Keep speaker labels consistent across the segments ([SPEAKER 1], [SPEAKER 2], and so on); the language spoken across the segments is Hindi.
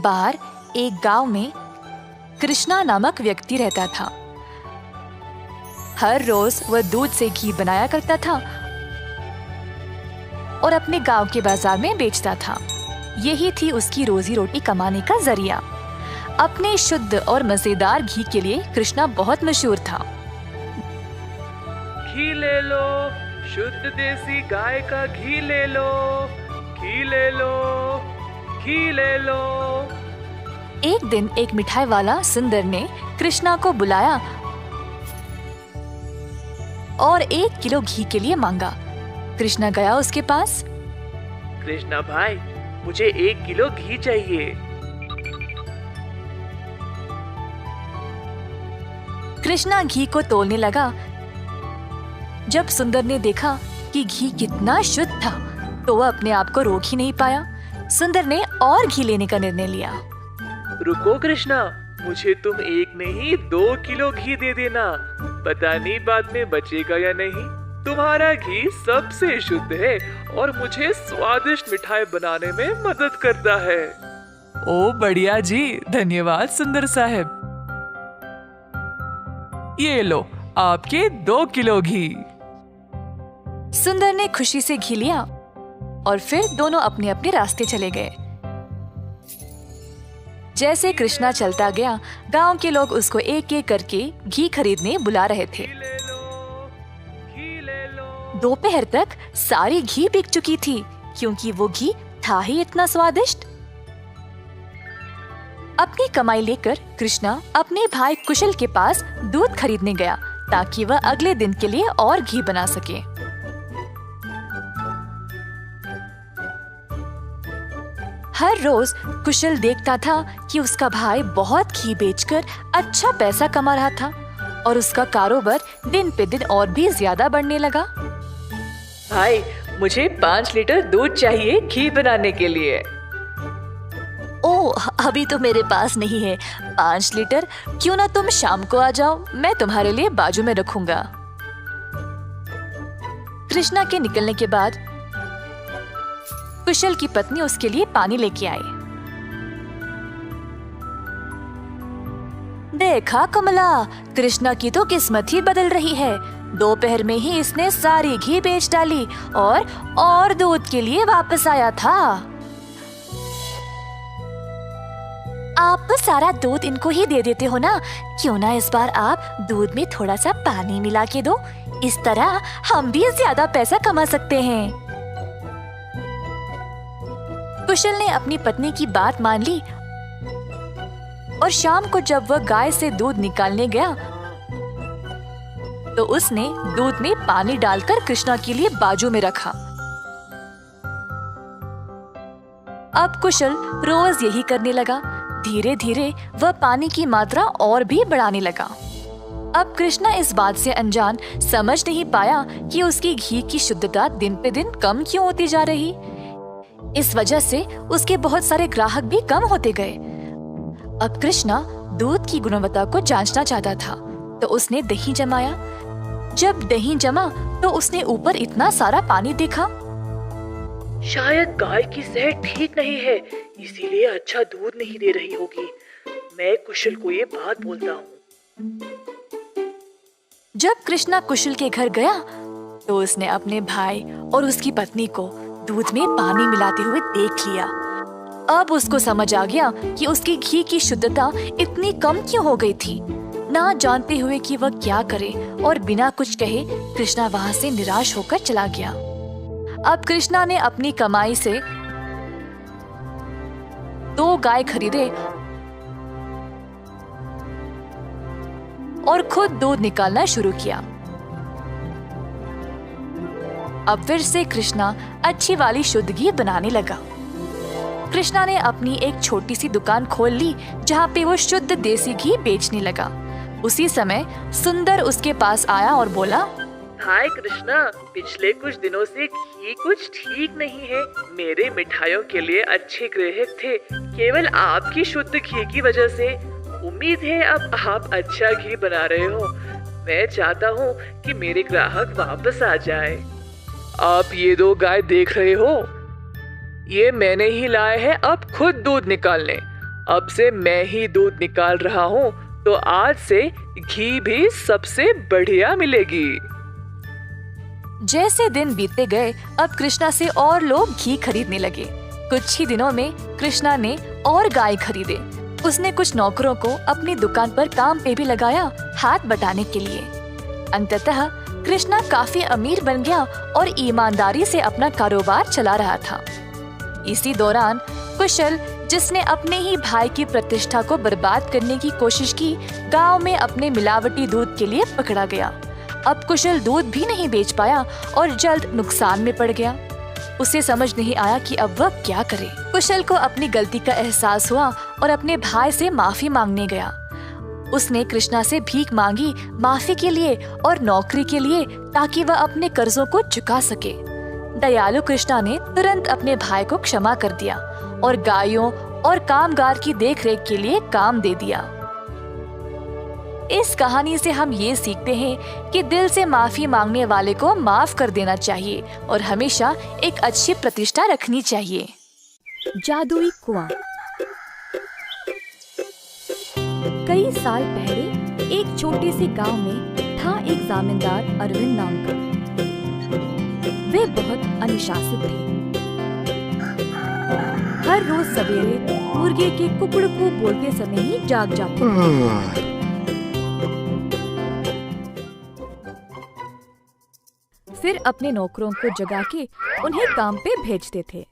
[SPEAKER 1] बाहर एक गांव में कृष्णा नामक व्यक्ति रहता था। हर रोज वह दूध से घी बनाया करता था और अपने गांव के बाजार में बेचता था। यही थी उसकी रोजी रोटी कमाने का जरिया। अपने शुद्ध और मजेदार घी के लिए कृष्णा बहुत मशहूर था।
[SPEAKER 2] घी ले लो, शुद्ध देसी गाय का घी ले लो, घी ले लो, घी ले लो।
[SPEAKER 1] एक दिन एक मिठाई वाला सुंदर ने कृष्णा को बुलाया और 1 किलो घी के लिए मांगा। कृष्णा गया उसके पास।
[SPEAKER 2] कृष्णा भाई, मुझे 1 किलो घी चाहिए।
[SPEAKER 1] कृष्णा घी को तोलने लगा। जब सुंदर ने देखा कि घी कितना शुद्ध था तो वह अपने आप को रोक ही नहीं पाया। सुंदर ने और घी लेने का निर्णय लिया।
[SPEAKER 2] रुको कृष्णा, मुझे तुम 1 नहीं 2 किलो घी दे देना। पता नहीं बाद में बचेगा या नहीं। तुम्हारा घी सबसे शुद्ध है और मुझे स्वादिष्ट मिठाई बनाने में मदद करता है।
[SPEAKER 3] ओ बढ़िया जी, धन्यवाद सुंदर साहब। ये लो आपके 2 किलो घी।
[SPEAKER 1] सुंदर ने खुशी से घी लिया और फिर दोनों अपने अपने रास्ते चले गए। जैसे कृष्णा चलता गया, गांव के लोग उसको एक एक करके घी खरीदने बुला रहे थे। दोपहर तक सारी घी बिक चुकी थी क्योंकि वो घी था ही इतना स्वादिष्ट। अपनी कमाई लेकर कृष्णा अपने भाई कुशल के पास दूध खरीदने गया ताकि वह अगले दिन के लिए और घी बना सके। हर रोज कुशल देखता था कि उसका भाई बहुत घी बेचकर अच्छा पैसा कमा रहा था और उसका कारोबार दिन पे दिन और भी ज्यादा बढ़ने लगा।
[SPEAKER 2] भाई, मुझे 5 लीटर दूध चाहिए घी बनाने के लिए।
[SPEAKER 1] ओह, अभी तो मेरे पास नहीं है 5 लीटर। क्यों ना तुम शाम को आ जाओ, मैं तुम्हारे लिए बाजू में रखूंगा। कृष्णा के निकलने के बाद कुशल की पत्नी उसके लिए पानी लेके आई। देखा कमला, कृष्णा की तो किस्मत ही बदल रही है। दोपहर में ही इसने सारी घी बेच डाली और दूध के लिए वापस आया था। आप सारा दूध इनको ही दे देते हो ना? क्यों ना इस बार आप दूध में थोड़ा सा पानी मिला के दो, इस तरह हम भी ज्यादा पैसा कमा सकते हैं। कुशल ने अपनी पत्नी की बात मान ली और शाम को जब वह गाय से दूध निकालने गया तो उसने दूध में पानी डालकर कृष्णा के लिए बाजू में रखा। अब कुशल रोज यही करने लगा। धीरे धीरे वह पानी की मात्रा और भी बढ़ाने लगा। अब कृष्णा इस बात से अनजान समझ नहीं पाया कि उसकी घी की शुद्धता दिन पे दिन कम क्यों होती जा रही। इस वजह से उसके बहुत सारे ग्राहक भी कम होते गए। अब कृष्णा दूध की गुणवत्ता को जांचना चाहता था तो उसने दही जमाया। जब दही जमा तो उसने ऊपर इतना सारा पानी देखा।
[SPEAKER 2] शायद गाय की सेहत ठीक नहीं है, इसीलिए अच्छा दूध नहीं दे रही होगी। मैं कुशल को ये बात बोलता हूँ।
[SPEAKER 1] जब कृष्णा कुशल के घर गया तो उसने अपने भाई और उसकी पत्नी को दूध में पानी मिलाते हुए देख लिया। अब उसको समझ आ गया कि उसकी घी की शुद्धता इतनी कम क्यों हो गई थी। ना जानते हुए कि वह क्या करे और बिना कुछ कहे कृष्णा वहां से निराश होकर चला गया। अब कृष्णा ने अपनी कमाई से 2 गाय खरीदे और खुद दूध निकालना शुरू किया। अब फिर से कृष्णा अच्छी वाली शुद्ध घी बनाने लगा। कृष्णा ने अपनी एक छोटी सी दुकान खोल ली जहाँ पे वो शुद्ध देसी घी बेचने लगा। उसी समय सुंदर उसके पास आया और बोला,
[SPEAKER 2] हाय कृष्णा, पिछले कुछ दिनों से घी कुछ ठीक नहीं है। मेरे मिठाइयों के लिए अच्छे ग्राहक थे, केवल आपकी शुद्ध घी की वजह से। उम्मीद है अब आप अच्छा घी बना रहे हो। मैं चाहता हूँ कि मेरे ग्राहक वापस आ जाए। आप ये 2 गाय देख रहे हो, ये मैंने ही लाए हैं अब खुद दूध निकालने। अब से मैं ही दूध निकाल रहा हूँ, तो आज से घी भी सबसे बढ़िया मिलेगी।
[SPEAKER 1] जैसे दिन बीतते गए, अब कृष्णा से और लोग घी खरीदने लगे। कुछ ही दिनों में कृष्णा ने और गाय खरीदे। उसने कुछ नौकरों को अपनी दुकान पर काम पे भी लगाया, हाथ बटाने के लिए। अंततः कृष्णा काफी अमीर बन गया और ईमानदारी से अपना कारोबार चला रहा था। इसी दौरान कुशल, जिसने अपने ही भाई की प्रतिष्ठा को बर्बाद करने की कोशिश की, गांव में अपने मिलावटी दूध के लिए पकड़ा गया। अब कुशल दूध भी नहीं बेच पाया और जल्द नुकसान में पड़ गया। उसे समझ नहीं आया कि अब वह क्या करे। कुशल को अपनी गलती का एहसास हुआ और अपने भाई से माफी मांगने गया। उसने कृष्णा से भीख मांगी माफी के लिए और नौकरी के लिए, ताकि वह अपने कर्जों को चुका सके। दयालु कृष्णा ने तुरंत अपने भाई को क्षमा कर दिया और गायों और कामगार की देखरेख के लिए काम दे दिया। इस कहानी से हम ये सीखते हैं कि दिल से माफी मांगने वाले को माफ कर देना चाहिए और हमेशा एक अच्छी प्रतिष्ठा रखनी चाहिए।
[SPEAKER 4] जादुई कुआं। कई साल पहले एक छोटे से गांव में था एक जमींदार अरविंद नाम का। वे बहुत अनुशासित थे। हर रोज सवेरे मुर्गे के कुकड़कू बोलते समय ही जाग जाते थे। फिर अपने नौकरों को जगा के उन्हें काम पे भेजते थे।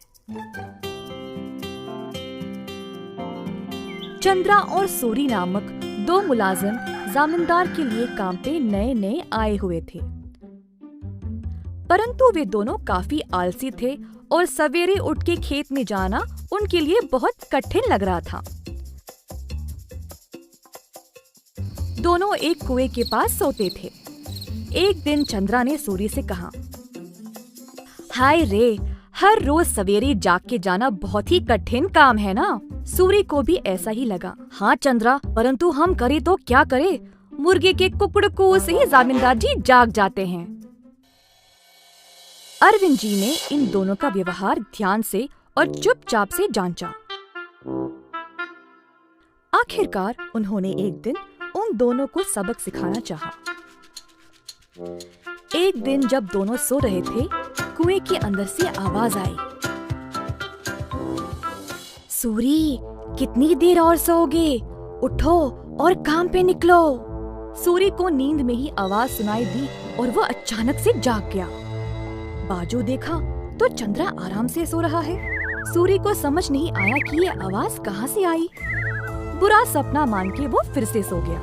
[SPEAKER 4] चंद्रा और सूरी नामक दो मुलाजिम जमींदार के लिए काम पे नए नए आए हुए थे, परंतु वे दोनों काफी आलसी थे और सवेरे उठ के खेत में जाना उनके लिए बहुत कठिन लग रहा था। दोनों एक कुएं के पास सोते थे। एक दिन चंद्रा ने सूरी से कहा, हाय रे, हर रोज सवेरे जाग के जाना बहुत ही कठिन काम है ना। सूरी को भी ऐसा ही लगा। हाँ चंद्रा, परंतु हम करे तो क्या करे, मुर्गे के कुकड़कू से ही जमींदार जी जाग जाते हैं। अरविंद जी ने इन दोनों का व्यवहार ध्यान से और चुपचाप से जांचा। आखिरकार उन्होंने एक दिन उन दोनों को सबक सिखाना चाहा। एक दिन जब दोनों सो रहे थे, कुएं के अंदर से आवाज आई, सूरी, कितनी देर और सोओगे? उठो और काम पे निकलो। सूरी को नींद में ही आवाज सुनाई दी और वो अचानक से जाग गया। बाजू देखा तो चंद्रा आराम से सो रहा है। सूरी को समझ नहीं आया कि ये आवाज कहाँ से आई। बुरा सपना मान के वो फिर से सो गया।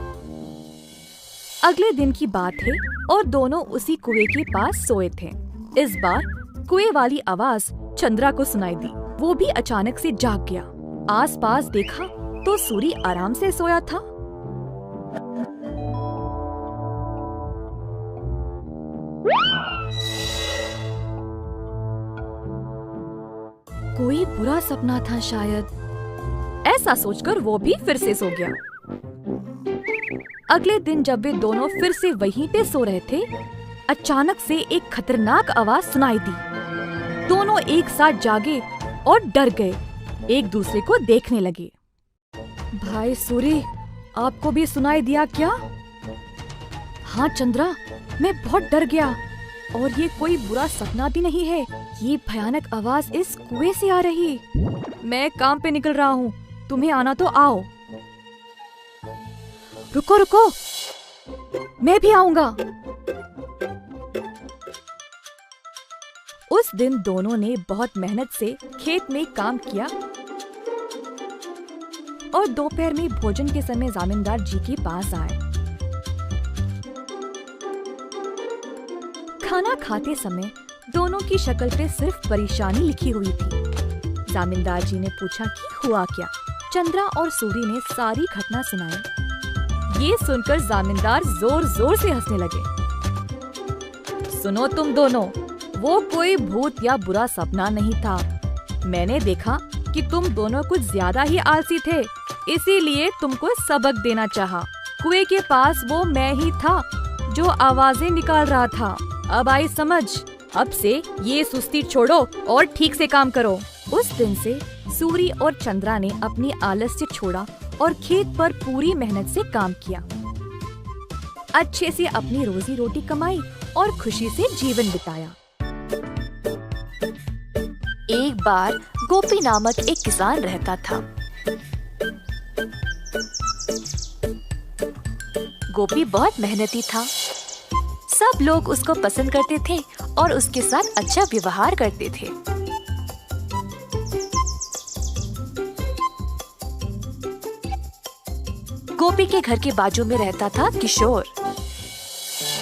[SPEAKER 4] अगले दिन की बात है और दोनों उसी कुएं के पास सोए थे। इस बार कुएं वाली आवाज चंद्रा को सुनाई दी। वो भी अचानक से जाग गया। आसपास देखा तो सूरी आराम से सोया था। कोई बुरा सपना था शायद, ऐसा सोचकर वो भी फिर से सो गया। अगले दिन जब वे दोनों फिर से वहीं पे सो रहे थे, अचानक से एक खतरनाक आवाज सुनाई दी। दोनों एक साथ जागे और डर गए, एक दूसरे को देखने लगे। भाई सूरी, आपको भी सुनाई दिया क्या? हाँ चंद्रा, मैं बहुत डर गया और ये कोई बुरा सपना भी नहीं है। ये भयानक आवाज इस कुएं से आ रही। मैं काम पे निकल रहा हूँ, तुम्हें आना तो आओ। रुको रुको, मैं भी आऊंगा। उस दिन दोनों ने बहुत मेहनत से खेत में काम किया और दोपहर में भोजन के समय जमींदार जी के पास आए। खाना खाते समय दोनों की शक्ल पे सिर्फ परेशानी लिखी हुई थी। जमींदार जी ने पूछा कि हुआ क्या। चंद्रा और सूरी ने सारी घटना सुनाई। ये सुनकर जमींदार जोर जोर से हंसने लगे। सुनो तुम दोनों, वो कोई भूत या बुरा सपना नहीं था। मैंने देखा कि तुम दोनों कुछ ज्यादा ही आलसी थे, इसीलिए तुमको सबक देना चाहा। कुएं के पास वो मैं ही था जो आवाजें निकाल रहा था। अब आई समझ। अब से ये सुस्ती छोड़ो और ठीक से काम करो। उस दिन से सूरी और चंद्रा ने अपनी आलस्य छोड़ा और खेत पर पूरी मेहनत से काम किया। अच्छे से अपनी रोजी रोटी कमाई और खुशी से जीवन बिताया।
[SPEAKER 1] एक बार गोपी नामक एक किसान रहता था। गोपी बहुत मेहनती था। सब लोग उसको पसंद करते थे और उसके साथ अच्छा व्यवहार करते थे। गोपी के घर के बाजू में रहता था किशोर।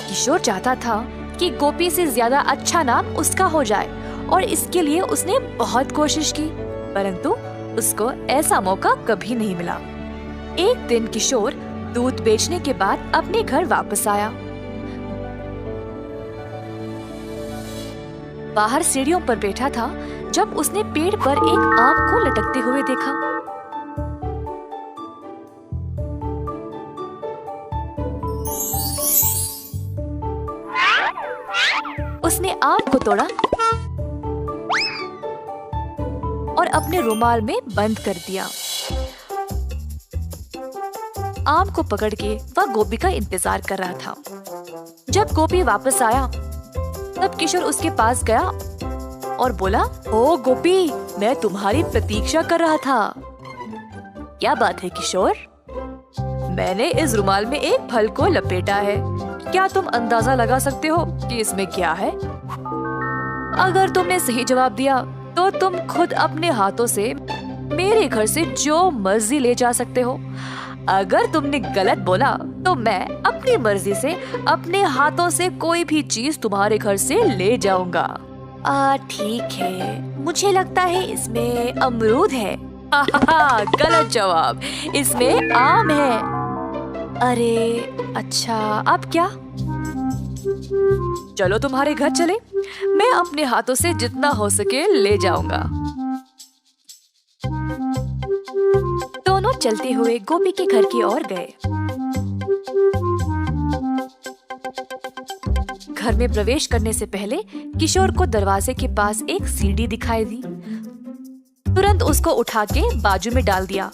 [SPEAKER 1] किशोर चाहता था कि गोपी से ज्यादा अच्छा नाम उसका हो जाए और इसके लिए उसने बहुत कोशिश की, परंतु उसको ऐसा मौका कभी नहीं मिला। एक दिन किशोर दूध बेचने के बाद अपने घर वापस आया। बाहर सीढ़ियों पर बैठा था जब उसने पेड़ पर एक आम को लटकते हुए देखा। उसने आम को तोड़ा और अपने रुमाल में बंद कर दिया। आम को पकड़ के वह गोपी का इंतजार कर रहा था। जब गोपी वापस आया तब किशोर उसके पास गया और बोला, ओ गोपी, मैं तुम्हारी प्रतीक्षा कर रहा था। क्या बात है किशोर? मैंने इस रुमाल में एक फल को लपेटा है। क्या तुम अंदाजा लगा सकते हो कि इसमें क्या है? अगर तुमने सही जवाब दिया तो तुम खुद अपने हाथों से मेरे घर से जो मर्जी ले जा सकते हो। अगर तुमने गलत बोला तो मैं अपनी मर्जी से अपने हाथों से कोई भी चीज तुम्हारे घर से ले जाऊंगा। ठीक है, मुझे लगता है इसमें अमरूद है। गलत जवाब, इसमें आम है। अरे अच्छा, अब क्या? चलो तुम्हारे घर चले, मैं अपने हाथों से जितना हो सके ले जाऊंगा। दोनों चलते हुए गोपी के घर की ओर गए। घर में प्रवेश करने से पहले किशोर को दरवाजे के पास एक सीढ़ी दिखाई दी। तुरंत उसको उठा के बाजू में डाल दिया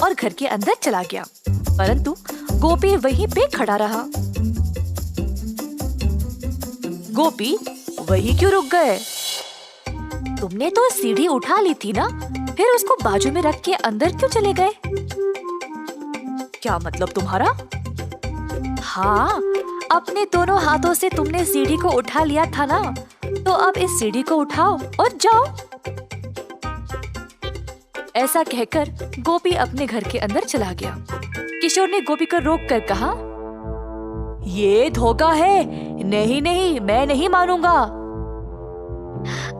[SPEAKER 1] और घर के अंदर चला गया, परंतु गोपी वहीं पे खड़ा रहा। गोपी, वहीं क्यों रुक गए? तुमने तो सीढ़ी उठा ली थी ना, फिर उसको बाजू में रख के अंदर क्यों चले गए? क्या मतलब तुम्हारा? हाँ, अपने दोनों हाथों से तुमने सीढ़ी को उठा लिया था ना, तो अब इस सीढ़ी को उठाओ और जाओ। ऐसा कहकर गोपी अपने घर के अंदर चला गया। किशोर ने गोपी को रोक कर कहा, ये धोखा है। नहीं नहीं, मैं नहीं मानूंगा।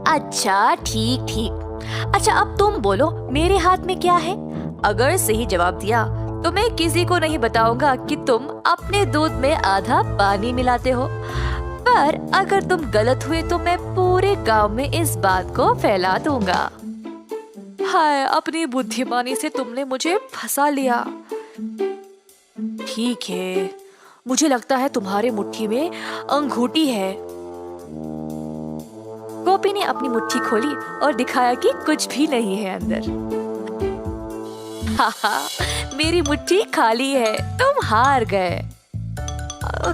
[SPEAKER 1] अच्छा ठीक ठीक, अच्छा अब तुम बोलो, मेरे हाथ में क्या है? अगर सही जवाब दिया तो मैं किसी को नहीं बताऊंगा कि तुम अपने दूध में आधा पानी मिलाते हो, पर अगर तुम गलत हुए तो मैं पूरे गांव में इस बात को फैला दूंगा। हाय, अपनी बुद्धिमानी से तुमने मुझे फंसा लिया। ठीक है, मुझे लगता है तुम्हारे मुट्ठी में अंगूठी है। गोपी ने अपनी मुट्ठी खोली और दिखाया कि कुछ भी नहीं है अंदर। मेरी मुट्ठी खाली है, तुम हार गए।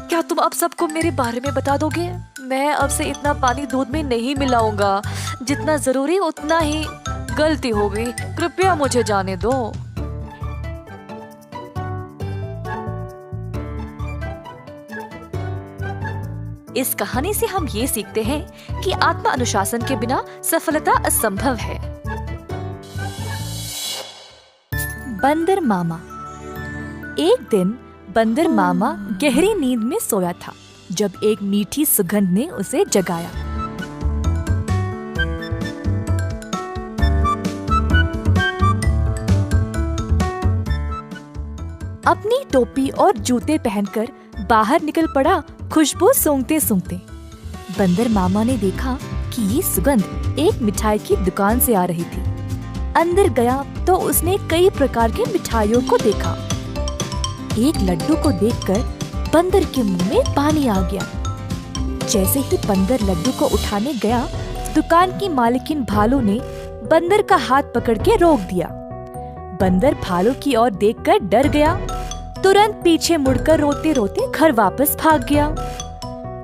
[SPEAKER 1] क्या तुम अब सबको मेरे बारे में बता दोगे? मैं अब से इतना पानी दूध में नहीं मिलाऊंगा, जितना जरूरी उतना ही। गलती हो गई, कृपया मुझे जाने दो। इस कहानी से हम ये सीखते हैं कि आत्म अनुशासन के बिना सफलता असंभव है। बंदर मामा। एक दिन बंदर मामा गहरी नींद में सोया था जब एक मीठी सुगंध ने उसे जगाया। अपनी टोपी और जूते पहनकर बाहर निकल पड़ा खुशबू सूंघते सूंघते। बंदर मामा ने देखा कि ये सुगंध एक मिठाई की दुकान से आ रही थी। अंदर गया तो उसने कई प्रकार की मिठाइयों को देखा। एक लड्डू को देखकर बंदर के मुंह में पानी आ गया। जैसे ही बंदर लड्डू को उठाने गया
[SPEAKER 4] दुकान की मालकिन भालू ने बंदर का हाथ पकड़ के रोक दिया। बंदर भालू की ओर देखकर डर गया, तुरंत पीछे मुड़कर रोते रोते घर वापस भाग गया।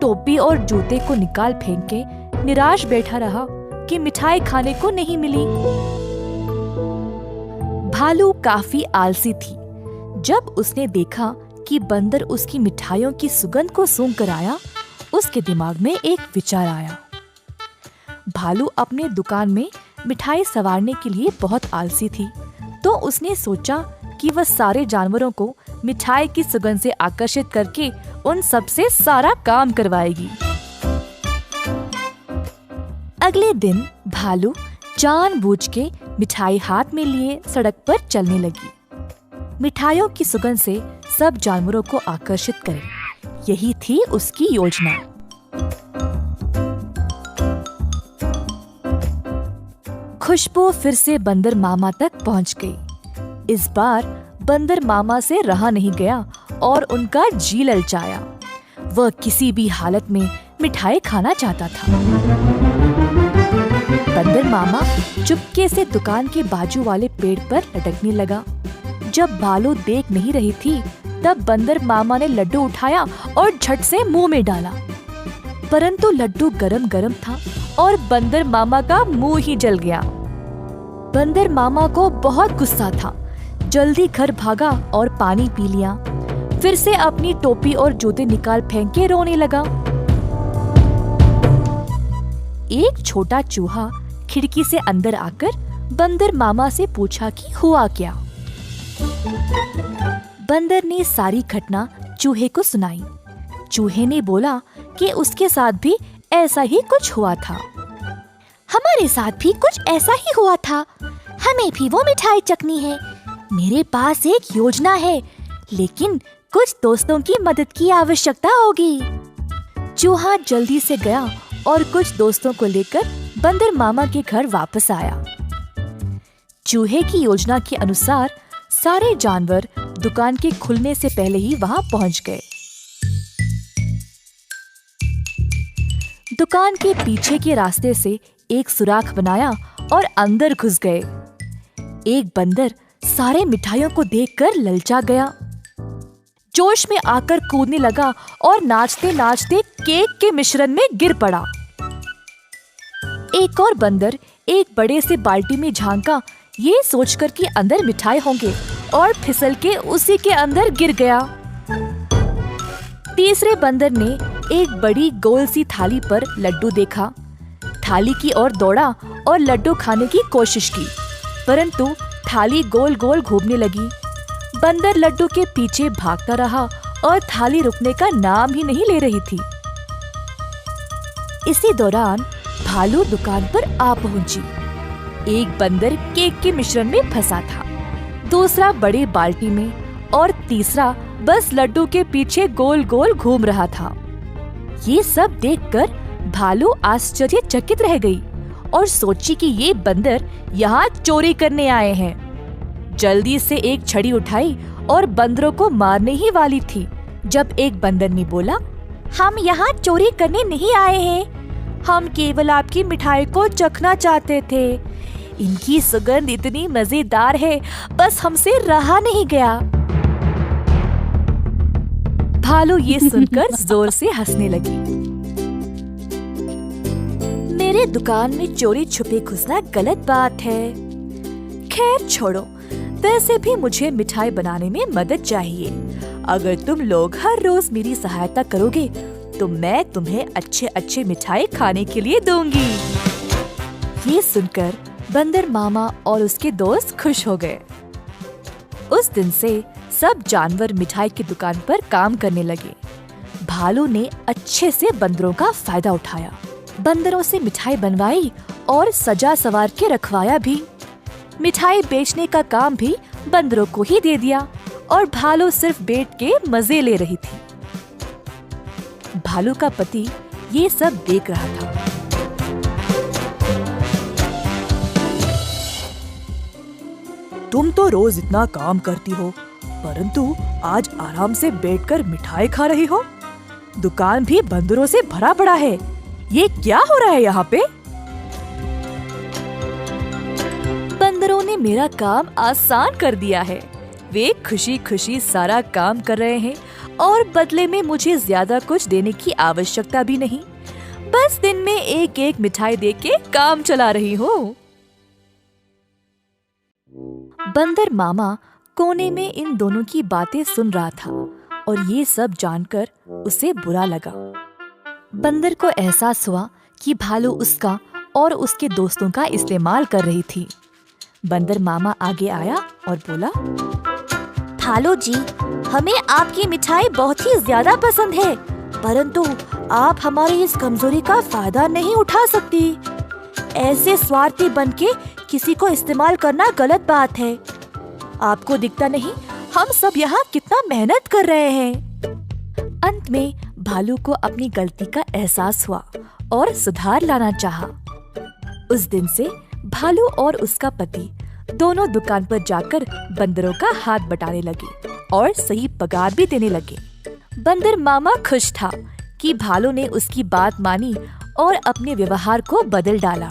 [SPEAKER 4] टोपी और जूते को निकाल फेंक के निराश बैठा रहा कि मिठाई खाने को नहीं मिली। भालू काफी आलसी थी। जब उसने देखा कि बंदर उसकी मिठाइयों की सुगंध को सूंघ कर आया, उसके दिमाग में एक विचार आया। भालू अपने दुकान में मिठाई संवारने के लिए बहुत आलसी थी, तो उसने सोचा कि वह सारे जानवरों को मिठाई की सुगंध से आकर्षित करके उन सब से सारा काम करवाएगी। अगले दिन भालू जानबूझ के मिठाई हाथ में लिए सड़क पर चलने लगी। मिठाइयों की सुगंध से सब जानवरों को आकर्षित करे, यही थी उसकी योजना। खुशबू फिर से बंदर मामा तक पहुंच गई। इस बार बंदर मामा से रहा नहीं गया और उनका जी ललचाया। वह किसी भी हालत में मिठाई खाना चाहता था। बंदर मामा चुपके से दुकान के बाजू वाले पेड़ पर लटकने लगा। जब भालू देख नहीं रही थी, तब बंदर मामा ने लड्डू उठाया और झट से मुंह में डाला। परंतु लड्डू गरम गरम था और बंदर मामा का मुंह ही जल गया। बंदर मामा को बहुत गुस्सा था। जल्दी घर भागा और पानी पी लिया। फिर से अपनी टोपी और जूते निकाल फेंक के रोने लगा। एक छोटा चूहा खिड़की से अंदर आकर बंदर मामा से पूछा कि हुआ क्या। बंदर ने सारी घटना चूहे को सुनाई। चूहे ने बोला कि उसके साथ भी ऐसा ही कुछ हुआ था। हमारे साथ भी कुछ ऐसा ही हुआ था। हमें भी वो मिठाई चखनी है। मेरे पास एक योजना है, लेकिन कुछ दोस्तों की मदद की आवश्यकता होगी। चूहा जल्दी से गया और कुछ दोस्तों को लेकर बंदर मामा के घर वापस आया। चूहे की योजना के अनुसार सारे जानवर दुकान के खुलने से पहले ही वहां पहुंच गए। दुकान के पीछे के रास्ते से एक सुराख बनाया और अंदर घुस गए। एक बंदर सारे मिठाइयों को देखकर ललचा गया। जोश में आकर कूदने लगा और नाचते नाचते केक के मिश्रण में गिर पड़ा। एक और बंदर एक बड़े से बाल्टी में झांका, ये सोचकर कि अंदर मिठाई होंगे, और फिसल के उसी के अंदर गिर गया। तीसरे बंदर ने एक बड़ी गोल सी थाली पर लड्डू देखा। थाली की ओर दौड़ा और लड्डू खाने की कोशिश की, परंतु थाली गोल गोल घूमने लगी। बंदर लड्डू के पीछे भागता रहा और थाली रुकने का नाम ही नहीं ले रही थी। इसी दौरान भालू दुकान पर आ पहुंची। एक बंदर केक के मिश्रण में फंसा था, दूसरा बड़े बाल्टी में और तीसरा बस लड्डू के पीछे गोल गोल घूम रहा था। ये सब देखकर भालू आश्चर्यचकित रह गई और सोची कि ये बंदर यहाँ चोरी करने आए हैं। जल्दी से एक छड़ी उठाई और बंदरों को मारने ही वाली थी, जब एक बंदर ने बोला, हम यहाँ चोरी करने नहीं आए हैं, हम केवल आपकी मिठाई को चखना चाहते थे। इनकी सुगंध इतनी मजेदार है, बस हमसे रहा नहीं गया। भालू ये सुनकर जोर से हंसने लगी। मेरे दुकान में चोरी छुपे घुसना गलत बात है। खैर छोड़ो, वैसे भी मुझे मिठाई बनाने में मदद चाहिए। अगर तुम लोग हर रोज मेरी सहायता करोगे तो मैं तुम्हें अच्छे अच्छे मिठाई खाने के लिए दूंगी। ये सुनकर बंदर मामा और उसके दोस्त खुश हो गए। उस दिन से सब जानवर मिठाई की दुकान पर काम करने लगे। भालू ने अच्छे से बंदरों का फायदा उठाया, बंदरों से मिठाई बनवाई और सजा सवार के रखवाया भी। मिठाई बेचने का काम भी बंदरों को ही दे दिया और भालू सिर्फ बैठ के मजे ले रही थी। भालू का पति ये सब देख रहा था।
[SPEAKER 3] तुम तो रोज इतना काम करती हो, परंतु आज आराम से बैठकर मिठाई खा रही हो। दुकान भी बंदरों से भरा पड़ा है। ये क्या हो रहा है यहाँ पे?
[SPEAKER 1] बंदरों ने मेरा काम आसान कर दिया है। वे खुशी खुशी सारा काम कर रहे हैं और बदले में मुझे ज्यादा कुछ देने की आवश्यकता भी नहीं। बस दिन में एक एक मिठाई दे के काम चला रही हूँ। बंदर मामा कोने में इन दोनों की बातें सुन रहा था और ये सब जानकर उसे बुरा लगा। बंदर को एहसास हुआ कि भालू उसका और उसके दोस्तों का इस्तेमाल कर रही थी। बंदर मामा आगे आया और बोला,
[SPEAKER 4] भालू जी, हमें आपकी मिठाई बहुत ही ज्यादा पसंद है, परंतु आप हमारी इस कमजोरी का फायदा नहीं उठा सकती। ऐसे स्वार्थी बनके किसी को इस्तेमाल करना गलत बात है। आपको दिखता नहीं हम सब यहाँ कितना मेहनत कर रहे हैं।
[SPEAKER 1] अंत में भालू को अपनी गलती का एहसास हुआ और सुधार लाना चाहा। उस दिन से भालू और उसका पति दोनों दुकान पर जाकर बंदरों का हाथ बटाने लगे और सही पगार भी देने लगे। बंदर मामा खुश था कि भालू ने उसकी बात मानी और अपने व्यवहार को बदल डाला।